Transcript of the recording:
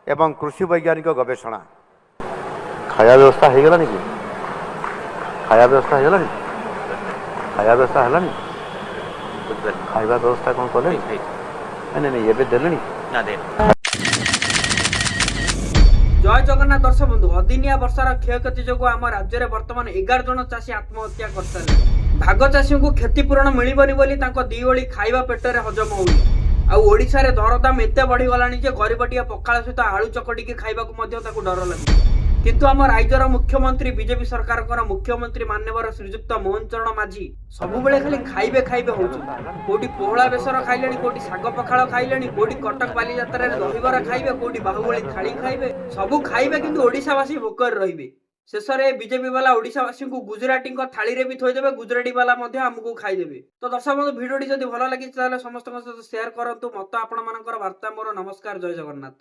एवं कृषि वैज्ञानिक गवेषणा खाया व्यवस्था हो गलानी कि खाया व्यवस्था हो गलानी खाया व्यवस्था है खाଇବା व्यवस्था कौन कले नहीं नहीं ये देले जय जगन्नाथ दर्शक बंधु अदिनिया वर्षार क्षयक्षति जो आम राज्य में बर्तमान 11 जन चाषी आत्महत्या कर सारे भाग चाषी को क्षतिपूरण मिलबनी बोली दी ओली खाइबा पेटरे हजम होउनी आड़शा दरदाम एत बढ़ीगला गरीबटिया पखाड़ सहित आलू चकटिकी खाइबा डर लगे किंतु आम राज्यर मुख्यमंत्री बीजेपी सरकार मुख्यमंत्री मान्यवर श्रीजुक्त मोहन चरण माझी सबुबले खाली खाइबे खाइबे होउछन कोटी पोहला बेसर खाइलेनी कोटी साग पखाड़ खाइलेनी कोटी कटक बालीजात्रा रे दहीबरा खाइबे कोटी बाहुबली थाली खाइबे सबु खाइबे किंतु ओडिशावासी भोकर रहिबे शेष में बीजेपी वाला ओडिशावासी को गुजराती थाली रे भी थोदेवे गुजराती वाला आमको खाईदेवे। तो दर्शक बंधु भिडियोटी जदि भल लगी समस्त शेयर करंतु मत आपण मानकर वार्ता मोर नमस्कार जय जगन्नाथ।